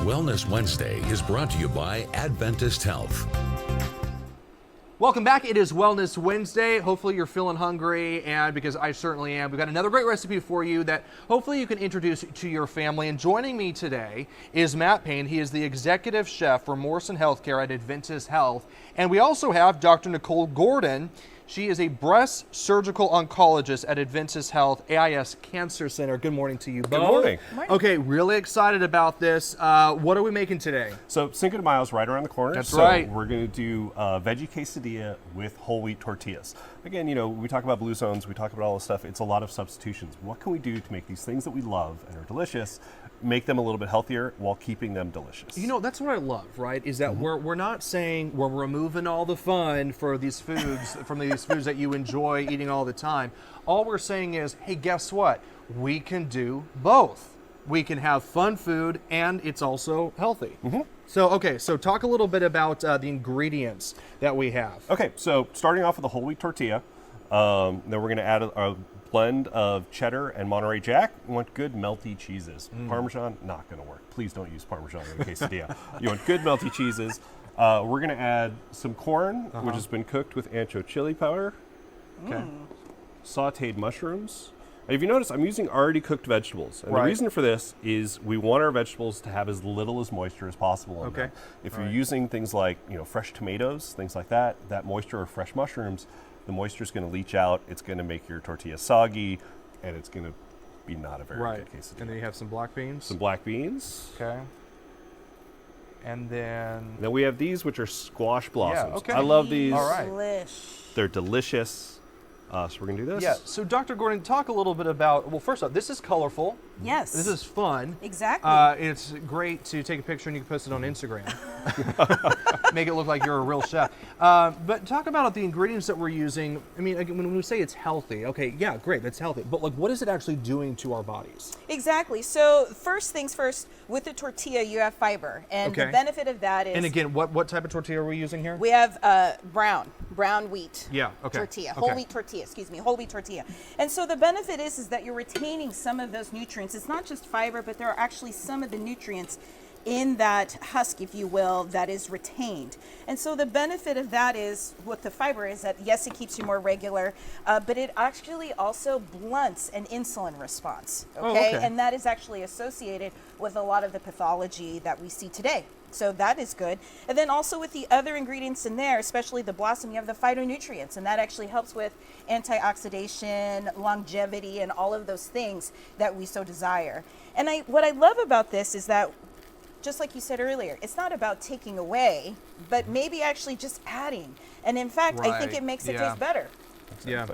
Wellness Wednesday is brought to you by Adventist Health. Welcome back. It is Wellness Wednesday. Hopefully you're feeling hungry, and because I certainly am, we've got another great recipe for you that hopefully you can introduce to your family. And joining me today is Matt Payne. He is the executive chef for Morrison Healthcare at Adventist Health. And we also have Dr. Nicole Gordon. She is a breast surgical oncologist at Adventist Health AIS Cancer Center. Good morning to you both. Good morning. Okay, really excited about this. What are we making today? So Cinco de Mayo is right around the corner. That's so right. We're going to do veggie quesadilla with whole wheat tortillas. Again, you know, we talk about blue zones, we talk about all this stuff. It's a lot of substitutions. What can we do to make these things that we love and are delicious, make them a little bit healthier while keeping them delicious? You know, that's what I love, right? Is that we're not saying we're removing all the fun for these foods, from these foods that you enjoy eating all the time. All we're saying is, hey, guess what? We can do both. We can have fun food and it's also healthy. So, okay, so talk a little bit about the ingredients that we have. Okay, so starting off with a whole wheat tortilla, then we're going to add a blend of cheddar and Monterey Jack. You want good melty cheeses. Parmesan, not going to work. Please don't use Parmesan in a quesadilla. You want good melty cheeses. We're going to add some corn, which has been cooked with ancho chili powder. Okay. Sauteed mushrooms. And if you notice, I'm using already cooked vegetables. And Right. the reason for this is we want our vegetables to have as little as moisture as possible in them. If you're using things like, you know, fresh tomatoes, things like that, that moisture or fresh mushrooms, the moisture is going to leach out. It's going to make your tortilla soggy, and it's going to be not a very good quesadilla. And then you have some black beans. Some black beans. Okay. And then Then we have these, which are squash blossoms. okay. I love these. All right. Delish. They're delicious. So we're going to do this. Yeah, so Dr. Gordon, talk a little bit about, well, first off, this is colorful. Yes. This is fun. Exactly. It's great to take a picture and you can post it on Instagram. Make it look like you're a real chef. But talk about the ingredients that we're using. I mean, again, when we say it's healthy, okay, yeah, great, that's healthy. But like, what is it actually doing to our bodies? Exactly. So first things first, with the tortilla, you have fiber. And Okay. the benefit of that is And again, what type of tortilla are we using here? we have brown wheat Yeah, okay. tortilla, Okay. whole wheat tortilla. And so the benefit is that you're retaining some of those nutrients. It's not just fiber, but there are actually some of the nutrients in that husk, if you will, that is retained. And so the benefit of that is, what the fiber is, that yes, it keeps you more regular, but it actually also blunts an insulin response, okay? okay. And that is actually associated with a lot of the pathology that we see today. So that is good. And then also with the other ingredients in there, especially the blossom, you have the phytonutrients, and that actually helps with antioxidation, longevity, and all of those things that we so desire. And what I love about this is that, just like you said earlier, it's not about taking away, but maybe actually just adding. And in fact, I think Right, it makes it yeah. taste better. Yeah.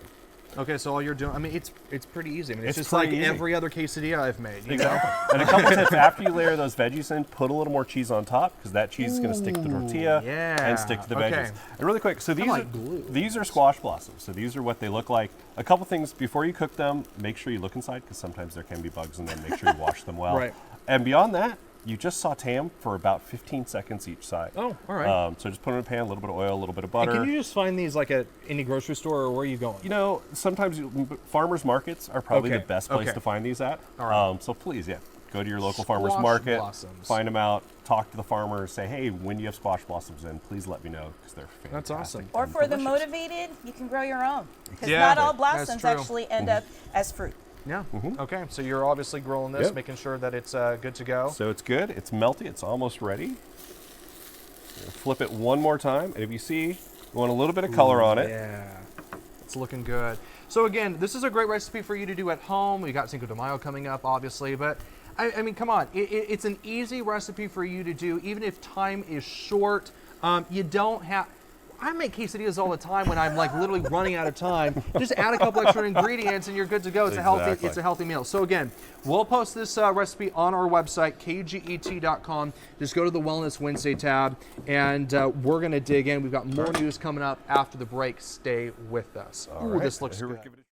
Okay, so all you're doing, I mean, it's pretty easy. I mean, it's It's just like pretty easy. every other quesadilla I've made. You know? Exactly. And a couple tips, after you layer those veggies in, put a little more cheese on top, because that cheese is going to stick to the tortilla yeah. and stick to the Okay. veggies. And really quick, so like glue. these are squash blossoms. So these are what they look like. A couple things before you cook them, make sure you look inside, because sometimes there can be bugs in them. Make sure you wash them well. Right. And beyond that, you just saute them for about 15 seconds each side. Oh, all right. So just put it in a pan, a little bit of oil, a little bit of And butter. can you just find these like at any grocery store, or where are you going? You know, sometimes farmers markets are probably Okay, the best place okay. to find these at. All right. So please, go to your local farmers Squash market, blossoms. find them out, talk to the farmer, say, hey, when you have squash blossoms in, please let me know, because they're fantastic. That's awesome. Or and for the delicious. motivated, you can grow your own. Because Yeah, not all that's blossoms true. actually end up as fruit. Yeah. Okay, so you're obviously grilling this, Yep. making sure that it's good to go. So it's good, it's melty, it's almost ready. Flip it one more time, and if you see, you want a little bit of color on it. Yeah, it's looking good. So again, this is a great recipe for you to do at home. We got Cinco de Mayo coming up, obviously, but I mean, come on, it's an easy recipe for you to do, even if time is short. You don't have. I make quesadillas all the time when I'm like literally running out of time. Just add a couple extra ingredients and you're good to go. It's Exactly. a healthy meal. So again, we'll post this recipe on our website, kget.com. Just go to the Wellness Wednesday tab, and we're gonna dig in. We've got more news coming up after the break. Stay with us. All Ooh, right. this looks Here we good. give it a